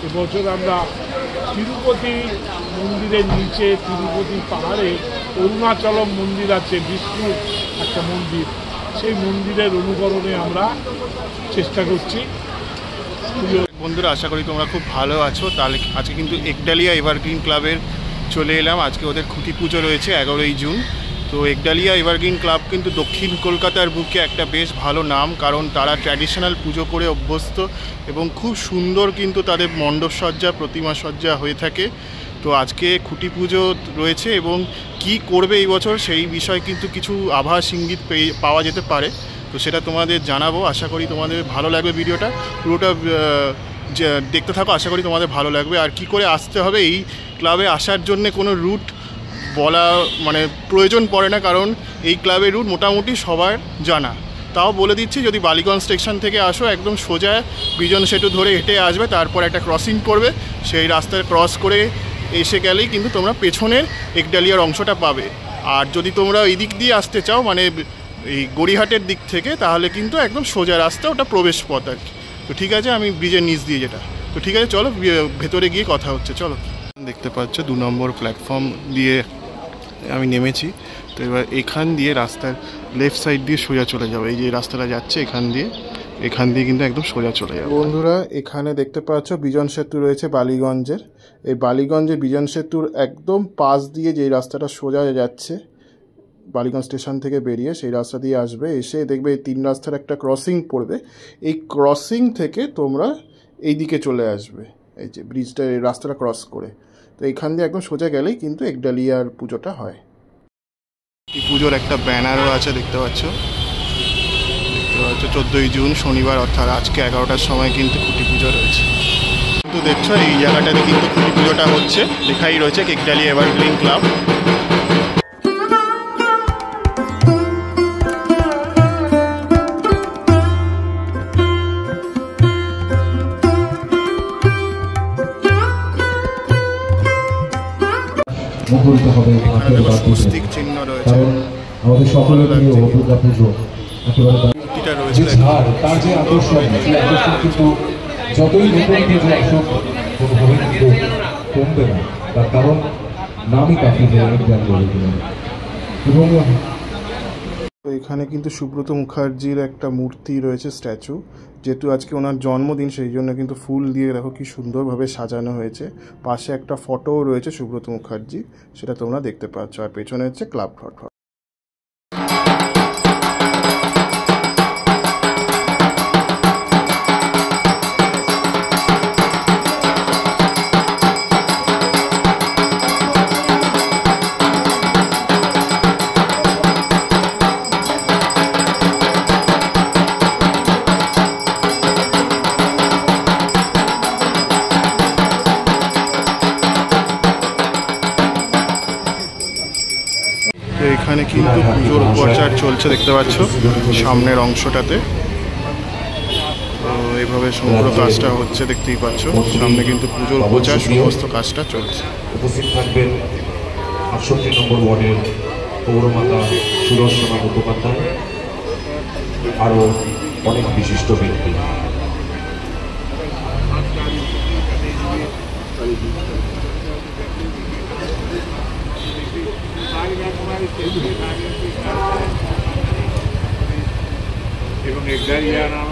এবছর আমরা তিরুপতি মন্দিরের নিচে, তিরুপতি পাহাড়ে অরুণাচলম মন্দির আছে, বিষ্ণুর একটা মন্দির, সেই মন্দিরের অনুকরণে আমরা চেষ্টা করছি। বন্ধুরা, আশা করি তোমরা খুব ভালো আছো। তাহলে আজকে কিন্তু একডালিয়া এভারগ্রিন ক্লাবের চলে এলাম। আজকে ওদের খুঁটি পুজো রয়েছে 11ই জুন। তো একডালিয়া এভারগ্রিন ক্লাব কিন্তু দক্ষিণ কলকাতার বুকে একটা বেশ ভালো নাম, কারণ তারা ট্র্যাডিশনাল পুজো করে অভ্যস্ত এবং খুব সুন্দর কিন্তু তাদের মণ্ডপসজ্জা, প্রতিমা সজ্জা হয়ে থাকে। তো আজকে খুঁটি পুজো রয়েছে এবং কি করবে এই বছর সেই বিষয়ে কিন্তু কিছু আভাস ইঙ্গিত পাওয়া যেতে পারে। তো সেটা তোমাদের জানাবো। আশা করি তোমাদের ভালো লাগবে ভিডিওটা, পুরোটা দেখতে থাকো। আশা করি তোমাদের ভালো লাগবে। আর কি করে আসতে হবে এই ক্লাবে আসার জন্য কোনো রুট বলা মানে প্রয়োজন পড়ে না, কারণ এই ক্লাবের রুট মোটামুটি সবার জানা। তাও বলে দিচ্ছি, যদি বালিগঞ্জ স্টেশন থেকে আসো একদম সোজা বিজন সেতু ধরে হেঁটে আসবে, তারপর একটা ক্রসিং করবে, সেই রাস্তায় ক্রস করে এসে গেলেই কিন্তু তোমরা পেছনের একডালিয়ার অংশটা পাবে। আর যদি তোমরা এই দিক দিয়ে আসতে চাও মানে এই গড়িহাটের দিক থেকে, তাহলে কিন্তু একদম সোজা রাস্তা, ওটা প্রবেশ পথ আর কি। তো ঠিক আছে, আমি ব্রিজের নিচ দিয়ে যেটা। তো ঠিক আছে, চলো ভেতরে গিয়ে কথা হচ্ছে। চলো, দেখতে পাচ্ছ 2 নম্বর প্ল্যাটফর্ম দিয়ে আমি নেমেছি। তো এবার এখান দিয়ে রাস্তার লেফট সাইড দিয়ে সোজা চলে যাবে। এই যে রাস্তাটা যাচ্ছে এখান দিয়ে কিন্তু একদম সোজা চলে যাবে। বন্ধুরা, এখানে দেখতে পাচ্ছ বিজন সেতু রয়েছে বালিগঞ্জের। এই বালিগঞ্জের বিজন সেতুর একদম পাশ দিয়ে যে রাস্তাটা সোজা যাচ্ছে বালিগঞ্জ স্টেশন থেকে বেরিয়ে, সেই রাস্তা দিয়ে আসবে। এসে দেখবে এই 3 রাস্তার একটা ক্রসিং পড়বে। এই ক্রসিং থেকে তোমরা এই দিকে চলে আসবে, এই যে ব্রিজটা, এই রাস্তাটা ক্রস করে। তো এইখান দিয়ে একদম সোজা গেলেই কিন্তু একডালিয়ার পুজোটা হয়। এই পুজোর একটা ব্যানারও আছে, দেখতে পাচ্ছ 14ই জুন শনিবার, অর্থাৎ আজকে 11টার সময় কিন্তু খুঁটি পুজো রয়েছে। কিন্তু দেখছো এই জায়গাটাতে কিন্তু খুঁটি পুজোটা হচ্ছে, লেখাই রয়েছে একডালিয়া এভারগ্রিন ক্লাব। মুখরিত হবে স্বস্তিক চিহ্ন রয়েছে, আমাদের সকলের প্রিয় দুর্গা পুজো। তার যে আকর্ষণ, সেই আকর্ষণ কিন্তু যতই নতুন পুজো আসুক কোনোভাবে কিন্তু কমবে না। তার কারণ নামই কাফি যে অনেক জ্ঞান বলে দিলেন। এবং এখানে কিন্তু সুব্রত মুখার্জির একটা মূর্তি রয়েছে, স্ট্যাচু। যেহেতু আজকে ওনার জন্মদিন, সেই জন্য কিন্তু ফুল দিয়ে দেখো কি সুন্দরভাবে সাজানো হয়েছে। পাশে একটা ফটোও রয়েছে সুব্রত মুখার্জি, সেটা তোমরা দেখতে পাচ্ছ। আর পেছনে হচ্ছে ক্লাব ফটো। এখানে কিন্তু পুজোর প্রচার চলছে, দেখতে পাচ্ছ সামনের অংশটাতে। তো এইভাবে সমগ্র কাজটা হচ্ছে, দেখতেই পাচ্ছ। সামনে কিন্তু পুজোর প্রচার সমস্ত কাজটা চলছে। উপস্থিত থাকবেন 68 নম্বর ওয়ার্ডের পৌরমাতা সুদর্শনা মুখোপাধ্যায়, আরও অনেক বিশিষ্ট ব্যক্তি। এবং একডালিয়া নাম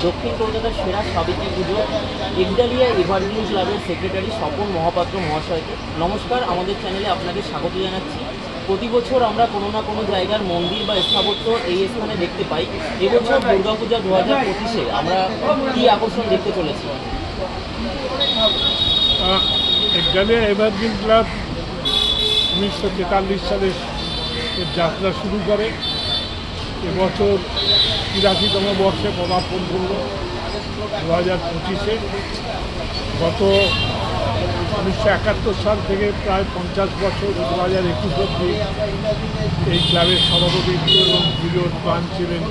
দক্ষিণ কলকাতার সেরা সাবিত্রী পুজো একডালিয়া এভারগ্রিন ক্লাবের সেক্রেটারি স্বপন মহাপাত্র মহাশয়কে নমস্কার। আমাদের চ্যানেলে আপনাকে স্বাগত জানাচ্ছি। প্রতি বছর আমরা কোনো না কোনো জায়গার মন্দির বা স্থাপত্য এই স্থানে দেখতে পাই। এবছর দুর্গাপূজা 2025-এ আমরা কী আকর্ষণ দেখতে চলেছি? একডালিয়া এভারগ্রিন ক্লাব 1943 সালে যাত্রা শুরু করে। এবছর 83তম বর্ষে পদার্পণ করল 2025-এ। গত 1971 সাল থেকে প্রায় 50 বছর 2021 অব্দি এই ক্লাবের সভাপতি এবং বিরোধ পান ছিলেন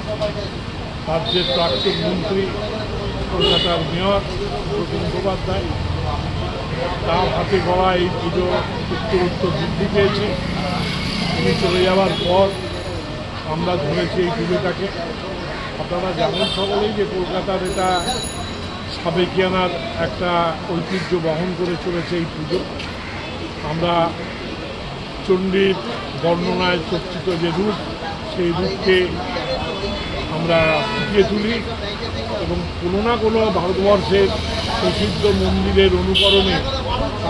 রাজ্যের প্রাক্তন মন্ত্রী কলকাতার মেয়র প্রতিম মুখোপাধ্যায়। তার হাতে গড়া এই পুজো উত্তর বৃদ্ধি পেয়েছে। তিনি চলে যাওয়ার পর আমরা ধরেছি এই পুজোটাকে। আপনারা জানেন সকলেই যে কলকাতার এটা সাবেকিয়ানার একটা ঐতিহ্য বহন করে চলেছে এই পুজো। আমরা চণ্ডীর বর্ণনায় চর্চিত যে রূপ, সেই রূপকে আমরা ফুটিয়ে তুলি এবং কোনো না কোনো ভারতবর্ষের প্রসিদ্ধ মন্দিরের অনুকরণে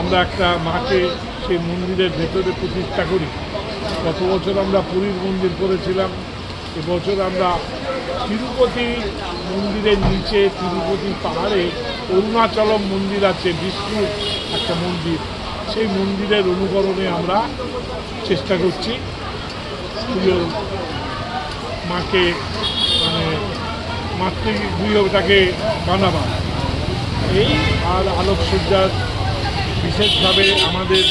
আমরা একটা মাকে সেই মন্দিরের ভেতরে প্রতিষ্ঠা করি। গত বছর আমরা পুরীর মন্দির করেছিলাম। এবছর আমরা তিরুপতি মন্দিরের নিচে, তিরুপতি পাহাড়ে অরুণাচলম মন্দির আছে, বিষ্ণুর একটা মন্দির, সেই মন্দিরের অনুকরণে আমরা চেষ্টা করছি পুজোর মাকে মাতৃগৃহটাকে বানাবার। এই আর আলোকসজ্জার বিশেষভাবে আমাদের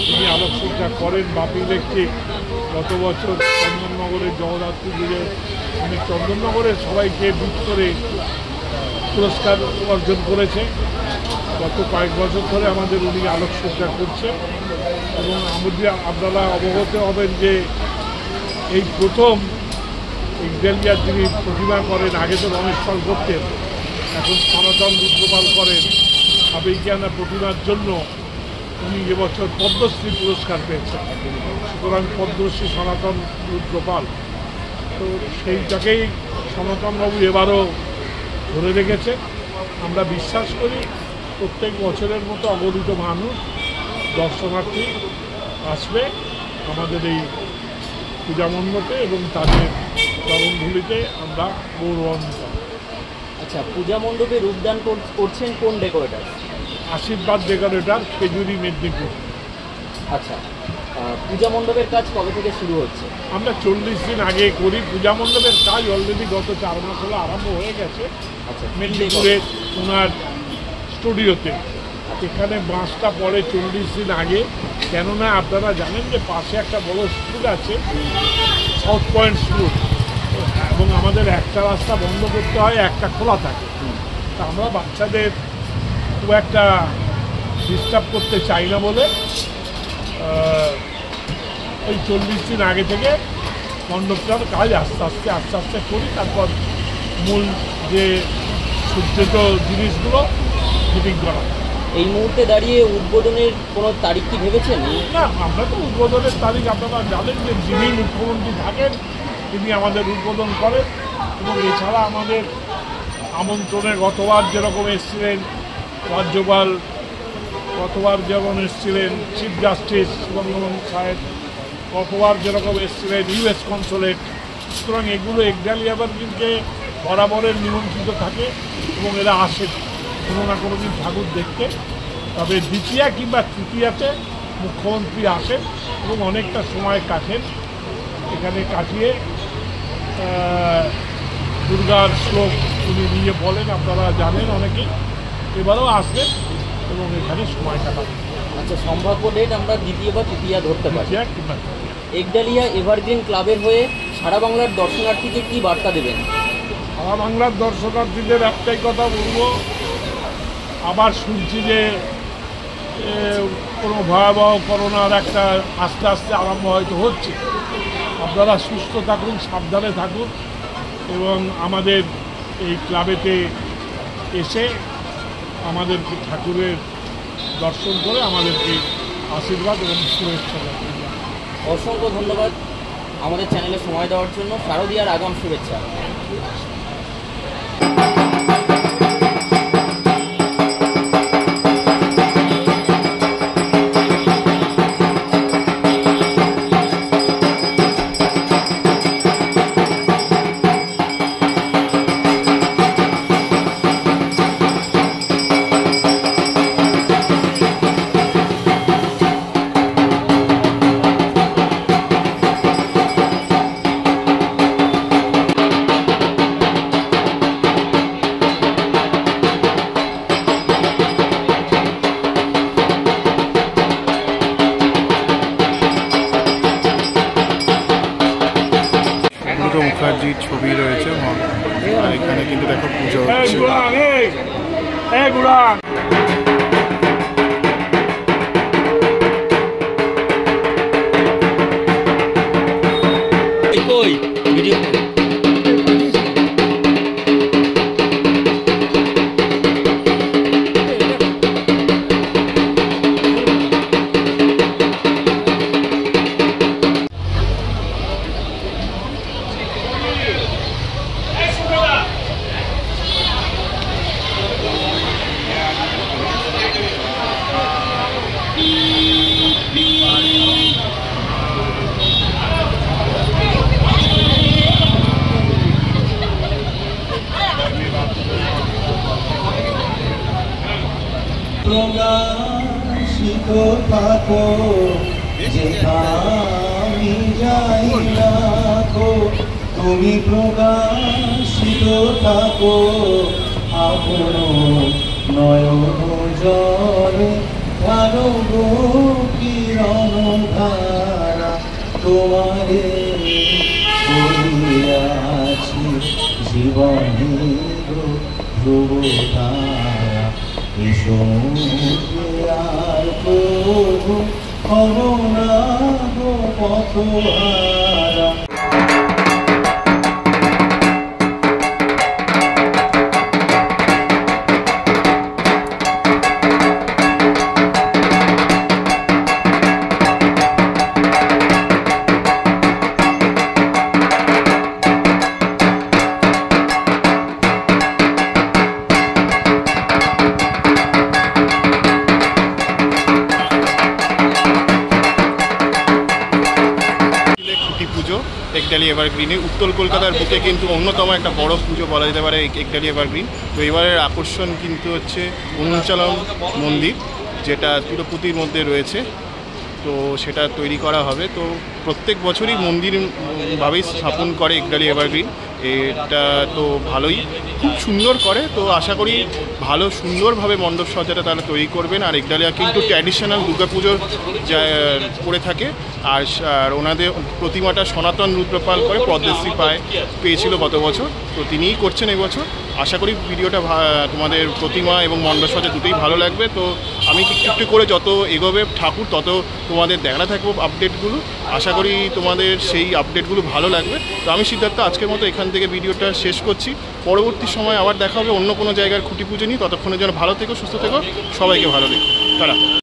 যিনি আলোকসজ্জা করেন বাপি ইলেকট্রিক, গত বছর চন্দননগরের জগদ্ধাত্রী পুজো উনি চন্দননগরের সবাইকে বুক করে পুরস্কার অর্জন করেছে। গত কয়েক বছর ধরে আমাদের উনি আলোকসজ্জা করছে এবং আপনারা অবগত হবেন যে এই প্রথম একডালিয়ার যিনি প্রতিমা করেন, আগে তো রমেশ পাল করতেন, এখন সনাতন রুদ্রপাল করেন। সাবেকিয়ানা প্রতিমার জন্য উনি এবছর পদ্মশ্রী পুরস্কার পেয়েছেন। সুতরাং পদ্মশ্রী সনাতন রুদ্রপাল, তো সেইটাকেই সনাতনবাবু এবারও ধরে রেখেছে। আমরা বিশ্বাস করি প্রত্যেক বছরের মতো অগণিত মানুষ দর্শনার্থী আসবে আমাদের এই পূজা মণ্ডপে এবং তাদের চরণধুলিতে আমরা গৌরবান্বিত। আচ্ছা, পূজা মণ্ডপে রূপদান করছেন কোন ডেকোরেটর? আশীর্বাদ ডেকোরেটর, খেজুরি, মেদিনীপুর। আচ্ছা, পূজা মণ্ডপের কাজ কবে থেকে শুরু হচ্ছে? আমরা 40 দিন আগে করি। পূজা মণ্ডপের কাজ অলরেডি গত 4 মাস হলো আরম্ভ হয়ে গেছে। আচ্ছা, মেদিনীপুরের ওনার স্টুডিওতে। এখানে বাঁশটা পড়ে 40 দিন আগে, কেননা আপনারা জানেন যে পাশে একটা বড় স্কুল আছে, সাউথ পয়েন্ট স্কুল, এবং আমাদের একটা রাস্তা বন্ধ করতে হয়, একটা খোলা থাকে। তা আমরা বাচ্চাদের খুব একটা ডিস্টার্ব করতে চাই না বলে ওই 40 দিন আগে থেকে মণ্ডপটার কাজ আস্তে আস্তে করি। তারপর মূল যে সজ্জিত জিনিসগুলো ফিটিং করা। এই মুহূর্তে দাঁড়িয়ে উদ্বোধনের কোনো তারিখ কি ভেবেছেন? না, আমরা তো উদ্বোধনের তারিখ আপনারা জানেন যে যিনি মুখ্যমন্ত্রী থাকেন তিনি আমাদের উদ্বোধন করেন। এবং এছাড়া আমাদের আমন্ত্রণে গতবার যেরকম এসেছিলেন রাজ্যপাল, গতবার যেমন এসেছিলেন চিফ জাস্টিস শিবঙ্গমন সাহেব, গতবার যেরকম এসেছিলেন ইউএস কনসুলেট। সুতরাং এগুলো একডালিয়া এভারগ্রিনকে বরাবরের নিমন্ত্রিত থাকে এবং এরা আসে কোনো না কোনো দিন ঠাকুর দেখতে। তবে দ্বিতীয়া কিংবা তৃতীয়াতে মুখ্যমন্ত্রী আসেন এবং অনেকটা সময় কাটেন এখানে, কাটিয়ে দুর্গার শ্লোক উনি নিয়ে বলেন, আপনারা জানেন অনেকেই। এবারেও আসবেন এবং এখানে সময় কাটাবেন। আচ্ছা, সম্ভাব্য ডেট আমরা দ্বিতীয় বা তৃতীয়া ধরতে পারি। কিংবা একডালিয়া এভারগ্রিন ক্লাবের হয়ে সারা বাংলার দর্শনার্থীদের কী বার্তা দেবেন? সারা বাংলার দর্শনার্থীদের একটাই কথা বলবো, আবার শুনছি যে কোনো ভয়াবহ করোনার একটা আস্তে আস্তে আরম্ভ হয়তো হচ্ছে। আপনারা সুস্থ থাকুন, সাবধানে থাকুন এবং আমাদের এই ক্লাবেতে এসে আমাদেরকে ঠাকুরের দর্শন করে আমাদেরকে আশীর্বাদ এবং শুভেচ্ছা জানান। অসংখ্য ধন্যবাদ আমাদের চ্যানেলে সময় দেওয়ার জন্য। শারদীয়ার আগাম শুভেচ্ছা। মহাদেবীর ছবি রয়েছে আর এখানে কিন্তু দেখো পুজো হচ্ছে। প্রকাশিত থাকো যেখানে যাই রাখো, তুমি প্রকাশিত থাকো আপন নয়ন জলে ধারো গো কিরণ ধারা, তোমারে বলিয়াছি জীবনের ধ্রুব তারা, এসো আর প্রভু করুণা গো পথহারা। একডালি এভারগ্রিনে উত্তর কলকাতার বুকে কিন্তু অন্যতম একটা বড় পুজো বলা যেতে পারে একডালি এভারগ্রিন। তো এবারের আকর্ষণ কিন্তু হচ্ছে অরুণাচলম মন্দির, যেটা তিরুপতির মধ্যে রয়েছে। তো সেটা তৈরি করা হবে। তো প্রত্যেক বছরই মন্দিরভাবেই স্থাপন করে একডালি এভারগ্রিন, এটা তো ভালোই খুব সুন্দর করে। তো আশা করি ভালো সুন্দরভাবে মণ্ডপ সজ্জাটা তারা তৈরি করবেন। আর একডালিয়া কিন্তু ট্র্যাডিশনাল দুর্গাপুজোর যা করে থাকে। আর ওনাদের প্রতিমাটা সনাতন রুদ্রপাল করে পদ্মশ্রী পেয়েছিল গত বছর, তো তিনিই করছেন এবছর। আশা করি ভিডিওটা তোমাদের প্রতিমা এবং মণ্ডপ সজ্জা দুটোই ভালো লাগবে। তো আমি একটু করে যত এগোবে ঠাকুর তত তোমাদের দেখাতে থাকবো আপডেটগুলো। আশা করি তোমাদের সেই আপডেটগুলো ভালো লাগবে। তো আমি সিদ্ধার্থ আজকের মতো এখান থেকে ভিডিওটা শেষ করছি। পরবর্তী সময় আবার দেখা হবে অন্য কোনো জায়গার খুঁটি পুজো নিয়ে। ততক্ষণের জন্য ভালো থেকো, সুস্থ থেকো, সবাইকে ভালো থেকো, টাটা।